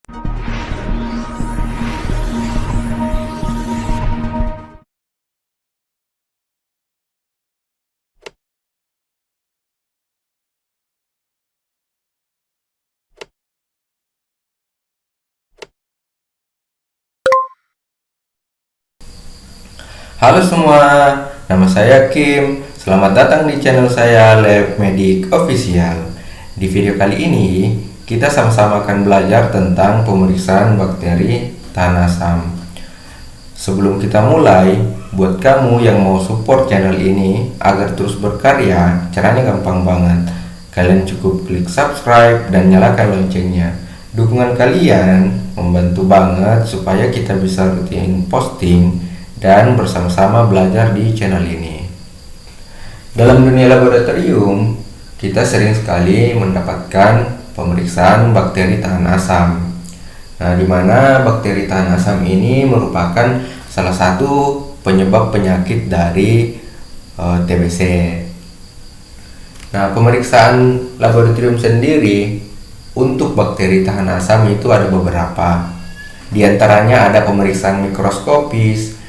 Halo semua, nama saya Kim. Selamat datang di channel saya Lab Medic Official. Di video kali ini, kita sama-sama akan belajar tentang pemeriksaan bakteri tahan asam. Sebelum kita mulai, buat kamu yang mau support channel ini agar terus berkarya, caranya gampang banget. Kalian cukup klik subscribe dan nyalakan loncengnya. Dukungan kalian membantu banget supaya kita bisa rutin posting dan bersama-sama belajar di channel ini. Dalam dunia laboratorium, kita sering sekali mendapatkan pemeriksaan bakteri tahan asam. Nah, di mana bakteri tahan asam ini merupakan salah satu penyebab penyakit dari TBC. Nah, pemeriksaan laboratorium sendiri untuk bakteri tahan asam itu ada beberapa. Di antaranya ada pemeriksaan mikroskopis,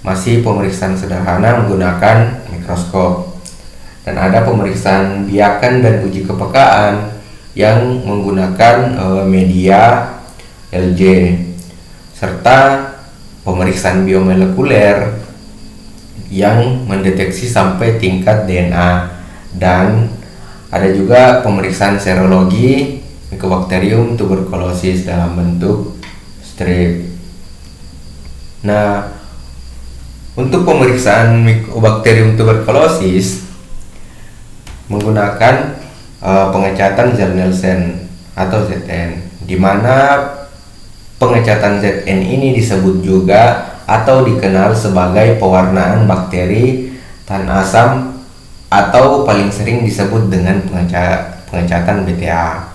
masih pemeriksaan sederhana menggunakan mikroskop, dan ada pemeriksaan biakan dan uji kepekaan yang menggunakan media LJ, serta pemeriksaan biomolekuler yang mendeteksi sampai tingkat DNA, dan ada juga pemeriksaan serologi Mycobacterium tuberculosis dalam bentuk strip. Nah, untuk pemeriksaan Mycobacterium tuberculosis menggunakan pengecatan Zell-Nielsen atau ZN, di mana pengecatan ZN ini disebut juga atau dikenal sebagai pewarnaan bakteri tahan asam, atau paling sering disebut dengan pengecatan BTA.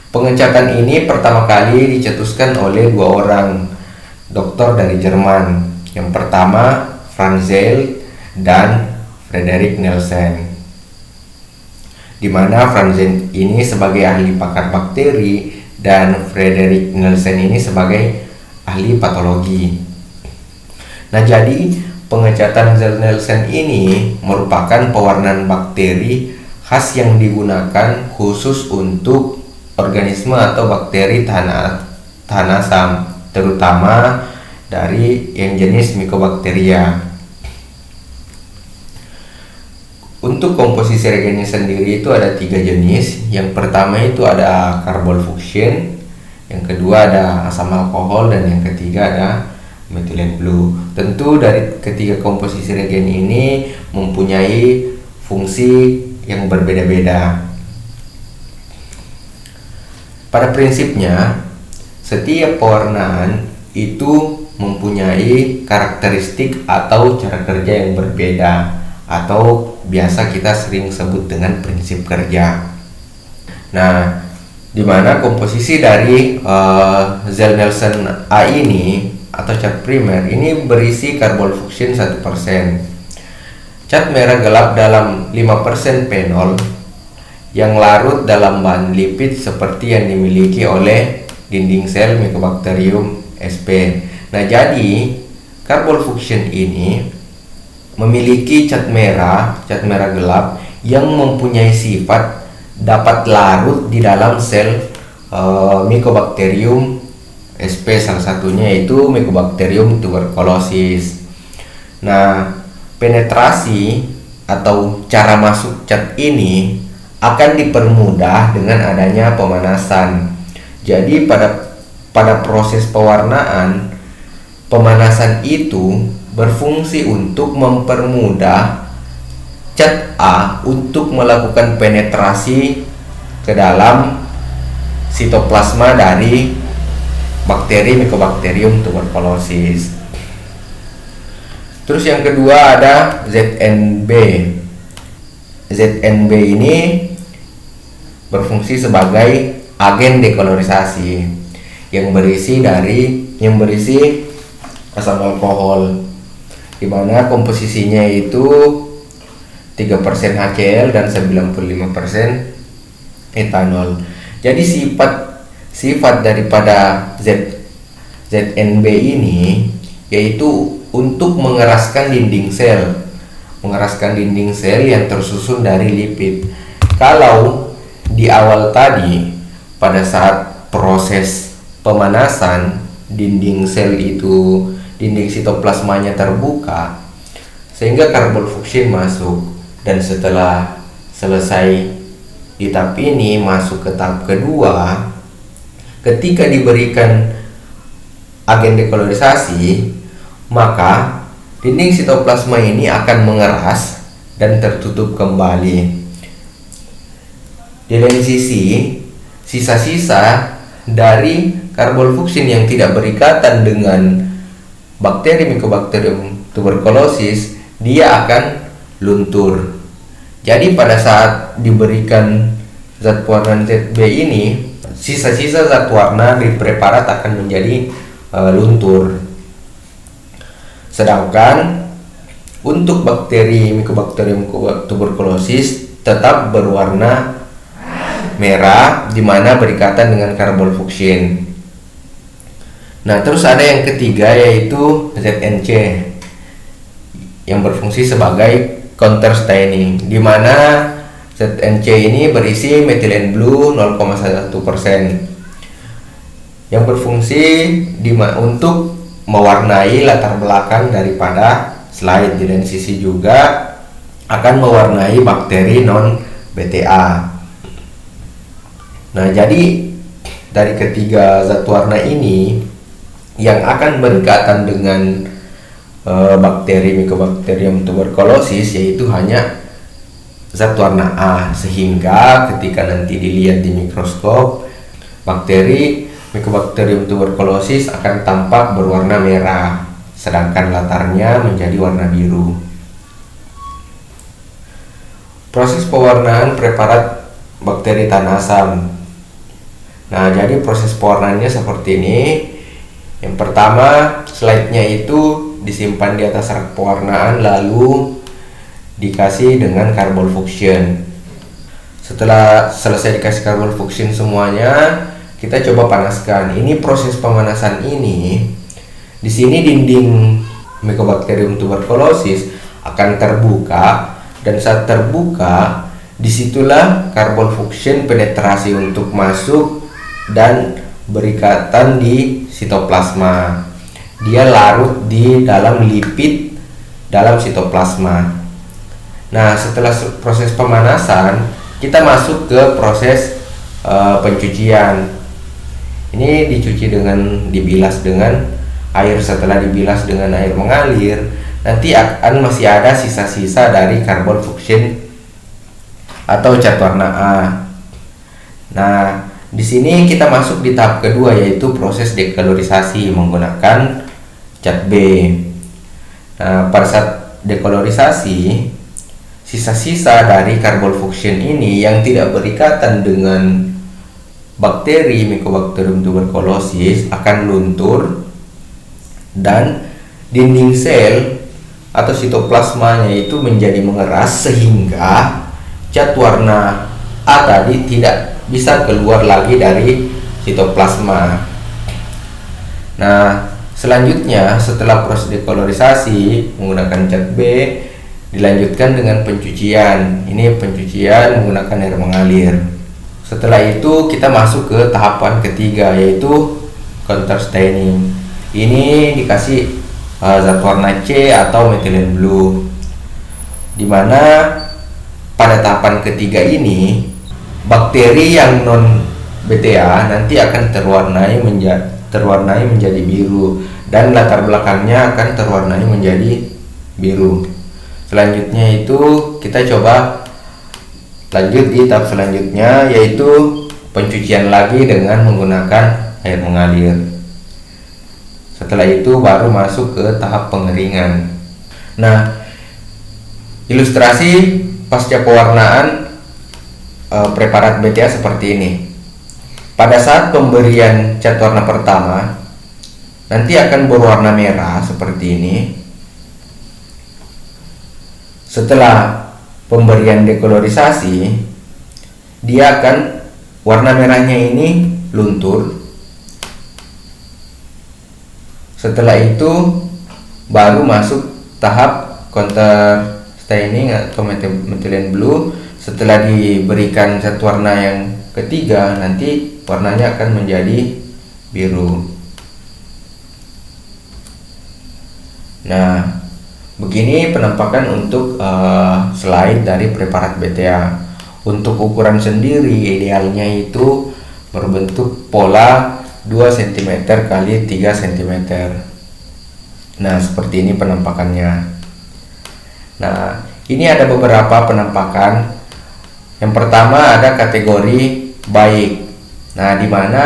Pengecatan ini pertama kali dicetuskan oleh dua orang dokter dari Jerman. Yang pertama, Franz Zell dan Frederick Nielsen, di mana Franz Zell ini sebagai ahli pakar bakteri dan Frederick Nielsen ini sebagai ahli patologi. Nah, jadi pengecatan Zell-Nielsen ini merupakan pewarnaan bakteri khas yang digunakan khusus untuk organisme atau bakteri tahan asam, terutama dari yang jenis Mycobacteria. Untuk komposisi reagennya sendiri itu ada 3 jenis. Yang pertama itu ada carbol fuchsin, yang kedua ada asam alkohol, dan yang ketiga ada methylene blue. Tentu dari ketiga komposisi reagen ini mempunyai fungsi yang berbeda-beda. Pada prinsipnya, setiap pewarnaan itu mempunyai karakteristik atau cara kerja yang berbeda, atau biasa kita sering sebut dengan prinsip kerja. Nah, di mana komposisi dari Zell-Nielsen A ini atau cat primer ini berisi carbol fuchsin 1%, cat merah gelap dalam 5% phenol yang larut dalam bahan lipid seperti yang dimiliki oleh dinding sel Mycobacterium sp. Nah, jadi carbol fuchsin ini memiliki cat merah gelap yang mempunyai sifat dapat larut di dalam sel Mycobacterium sp, salah satunya yaitu Mycobacterium tuberculosis. Nah, penetrasi atau cara masuk cat ini akan dipermudah dengan adanya pemanasan. Jadi pada proses pewarnaan, pemanasan itu berfungsi untuk mempermudah cat A untuk melakukan penetrasi ke dalam sitoplasma dari bakteri Mycobacterium tuberculosis. Terus yang kedua ada ZNB. ZNB ini berfungsi sebagai agen dekolorisasi yang berisi asam alkohol, di mana komposisinya itu 3% HCl dan 95% etanol. Jadi Sifat daripada ZNB ini yaitu untuk mengeraskan dinding sel yang tersusun dari lipid. Kalau di awal tadi pada saat proses pemanasan dinding sitoplasmanya terbuka sehingga karbon fuksin masuk, dan setelah selesai di tahap ini masuk ke tahap kedua, ketika diberikan agen dekolorisasi, maka dinding sitoplasma ini akan mengeras dan tertutup kembali. Di lain sisi, sisa-sisa dari karbon fuksin yang tidak berikatan dengan bakteri Mycobacterium tuberculosis, dia akan luntur. Jadi pada saat diberikan zat pewarna ZB ini, sisa-sisa zat warna di preparat akan menjadi luntur. Sedangkan untuk bakteri Mycobacterium tuberculosis tetap berwarna merah di mana berikatan dengan karbon fuksin. Nah, terus ada yang ketiga yaitu ZNC yang berfungsi sebagai counter staining, di mana ZNC ini berisi methylene blue 0,1% yang berfungsi untuk mewarnai latar belakang daripada slide. Di lain sisi juga akan mewarnai bakteri non BTA. Nah, jadi dari ketiga zat warna ini yang akan berikatan dengan bakteri Mycobacterium tuberculosis yaitu hanya zat warna A, sehingga ketika nanti dilihat di mikroskop, bakteri Mycobacterium tuberculosis akan tampak berwarna merah, sedangkan latarnya menjadi warna biru. Proses pewarnaan preparat bakteri tanah asam. Nah, jadi proses pewarnaannya seperti ini. Yang pertama, slide-nya itu disimpan di atas rak pewarnaan lalu dikasih dengan karbon fuksin. Setelah selesai dikasih karbon fuksin semuanya, kita coba panaskan. Ini proses pemanasan ini. Di sini dinding Mycobacterium tuberculosis akan terbuka, dan saat terbuka disitulah karbon fuksin penetrasi untuk masuk dan berikatan di sitoplasma. Dia larut di dalam lipid dalam sitoplasma. Nah, setelah proses pemanasan, kita masuk ke proses pencucian. Ini dibilas dengan air. Setelah dibilas dengan air mengalir, nanti akan masih ada sisa-sisa dari karbon fuksin atau cat warna A. Nah, di sini kita masuk di tahap kedua yaitu proses dekolorisasi menggunakan cat B. Nah, pada saat dekolorisasi, sisa-sisa dari karbon fuksin ini yang tidak berikatan dengan bakteri Mycobacterium tuberculosis akan luntur, dan dinding sel atau sitoplasmanya itu menjadi mengeras sehingga cat warna A tadi tidak bisa keluar lagi dari sitoplasma. Nah, selanjutnya setelah proses dekolorisasi menggunakan cat B, dilanjutkan dengan pencucian. Ini pencucian menggunakan air mengalir. Setelah itu kita masuk ke tahapan ketiga yaitu counter staining. Ini dikasih zat warna C atau methylene blue, dimana pada tahapan ketiga ini bakteri yang non BTA nanti akan terwarnai menjadi biru, dan latar belakangnya akan terwarnai menjadi biru. Selanjutnya itu kita coba lanjut di tahap selanjutnya yaitu pencucian lagi dengan menggunakan air mengalir. Setelah itu baru masuk ke tahap pengeringan. Nah, ilustrasi pasca pewarnaan preparat BTA seperti ini. Pada saat pemberian cat warna pertama, nanti akan berwarna merah seperti ini. Setelah pemberian dekolorisasi, dia akan warna merahnya ini luntur. Setelah itu baru masuk tahap counter staining atau methylene blue. Setelah diberikan zat warna yang ketiga, nanti warnanya akan menjadi biru. Nah, begini penampakan untuk slide dari preparat BTA. Untuk ukuran sendiri idealnya itu berbentuk pola 2 cm kali 3 cm. Nah, seperti ini penampakannya. Nah, ini ada beberapa penampakan. Yang pertama ada kategori baik. Nah, di mana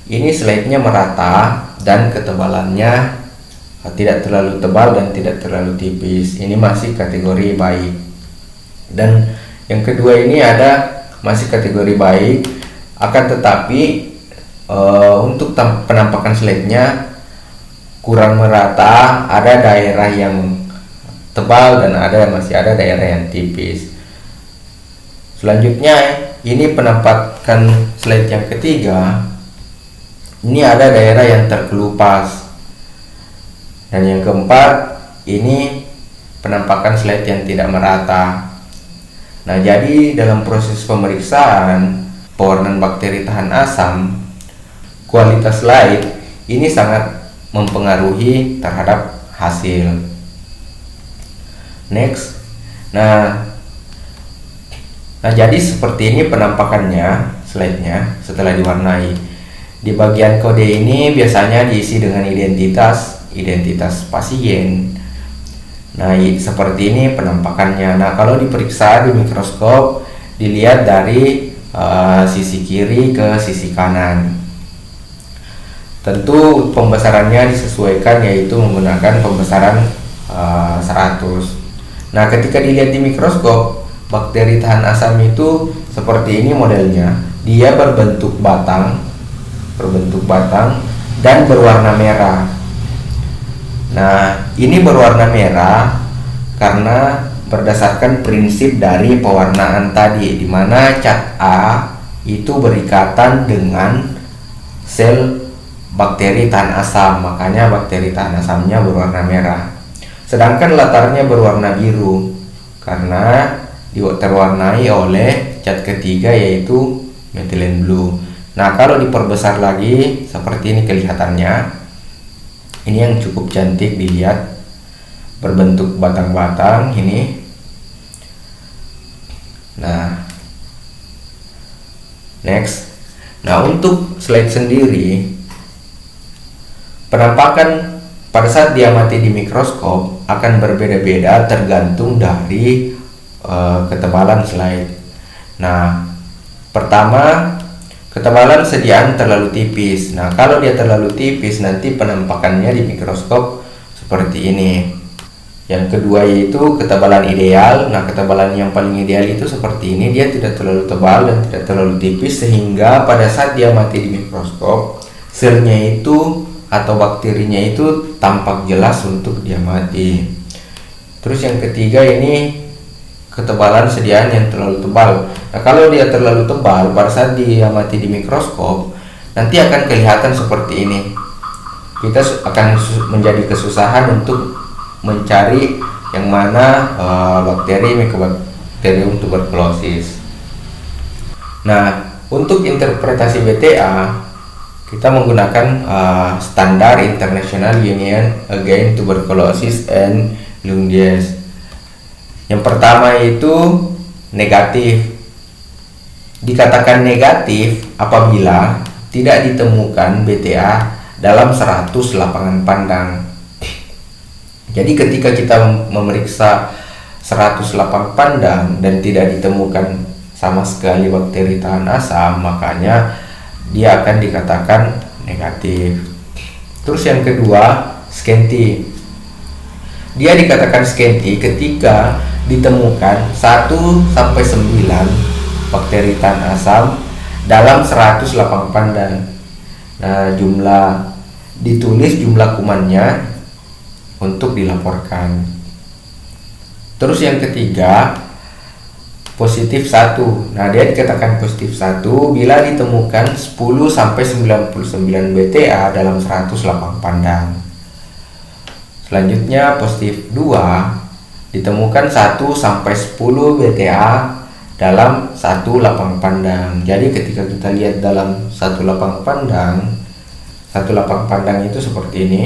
ini slide-nya merata dan ketebalannya tidak terlalu tebal dan tidak terlalu tipis. Ini masih kategori baik. Dan yang kedua ini ada masih kategori baik, akan tetapi untuk penampakan slide-nya kurang merata, ada daerah yang tebal dan masih ada daerah yang tipis. Selanjutnya ini penampakan slide yang ketiga. Ini ada daerah yang terkelupas. Dan yang keempat, ini penampakan slide yang tidak merata. Nah, jadi dalam proses pemeriksaan pewarnaan bakteri tahan asam, kualitas slide ini sangat mempengaruhi terhadap hasil. Next. Nah, jadi seperti ini penampakannya slide-nya setelah diwarnai. Di bagian kode ini biasanya diisi dengan identitas pasien. Nah, seperti ini penampakannya. Nah, kalau diperiksa di mikroskop, dilihat dari sisi kiri ke sisi kanan. Tentu pembesarannya disesuaikan, yaitu menggunakan pembesaran 100. Nah, ketika dilihat di mikroskop, bakteri tahan asam itu seperti ini modelnya. Dia berbentuk batang dan berwarna merah. Nah, ini berwarna merah karena berdasarkan prinsip dari pewarnaan tadi, di mana cat A itu berikatan dengan sel bakteri tahan asam, makanya bakteri tahan asamnya berwarna merah. Sedangkan latarnya berwarna biru karena terwarnai oleh cat ketiga, yaitu methylene blue. Nah, kalau diperbesar lagi seperti ini kelihatannya. Ini yang cukup cantik dilihat, berbentuk batang-batang ini. Nah, next. Nah, untuk slide sendiri, penampakan pada saat diamati di mikroskop akan berbeda-beda tergantung dari ketebalan slide. Nah, pertama, ketebalan sediaan terlalu tipis. Nah, kalau dia terlalu tipis, nanti penampakannya di mikroskop seperti ini. Yang kedua yaitu ketebalan ideal. Nah, ketebalan yang paling ideal itu seperti ini, dia tidak terlalu tebal dan tidak terlalu tipis, sehingga pada saat diamati di mikroskop, selnya itu atau bakterinya itu tampak jelas untuk diamati. Terus yang ketiga ini ketebalan sediaan yang terlalu tebal. Nah, kalau dia terlalu tebal, pada saat diamati di mikroskop, nanti akan kelihatan seperti ini. Kita akan menjadi kesusahan untuk mencari yang mana bakteri Mycobacterium tuberculosis. Nah, untuk interpretasi BTA, kita menggunakan standar International Union Against Tuberculosis and Lung Disease. Yang pertama itu negatif. Dikatakan negatif apabila tidak ditemukan BTA dalam 100 lapangan pandang. Jadi ketika kita memeriksa 100 lapangan pandang dan tidak ditemukan sama sekali bakteri tahan asam, makanya dia akan dikatakan negatif. Terus yang kedua, scanty. Dia dikatakan scanty ketika ditemukan 1-9 bakteri tahan asam dalam 100 lapangan pandang. Nah, ditulis jumlah kumannya untuk dilaporkan. Terus yang ketiga, positif 1. Nah, dia dikatakan positif 1 bila ditemukan 10 sampai 99 BTA dalam 100 lapang pandang. Selanjutnya positif 2 ditemukan 1 sampai 10 BTA dalam satu lapang pandang. Jadi ketika kita lihat dalam satu lapang pandang itu seperti ini.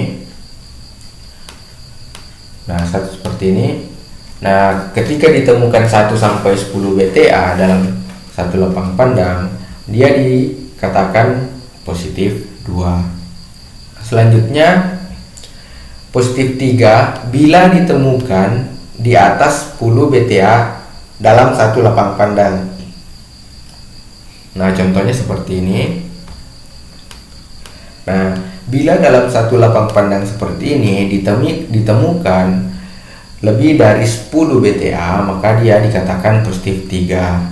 Nah, seperti ini. Nah, ketika ditemukan 1 sampai 10 BTA dalam satu lapang pandang, dia dikatakan positif 2. Selanjutnya, positif 3 bila ditemukan di atas 10 BTA dalam satu lapang pandang. Nah, contohnya seperti ini. Nah, bila dalam satu lapang pandang seperti ini ditemukan lebih dari 10 BTA, maka dia dikatakan positif 3.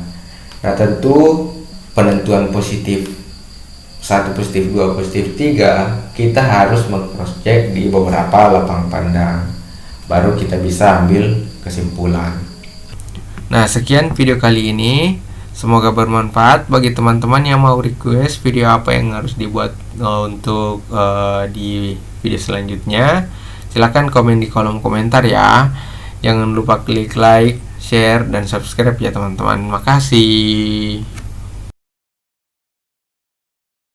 Nah, tentu penentuan positif 1, positif 2, positif 3 kita harus meng-cross check di beberapa lapang pandang, baru kita bisa ambil kesimpulan. Nah, sekian video kali ini. Semoga bermanfaat bagi teman-teman yang mau request video apa yang harus dibuat untuk di video selanjutnya. Silahkan komen di kolom komentar ya. Jangan lupa klik like, share, dan subscribe ya teman-teman. Makasih.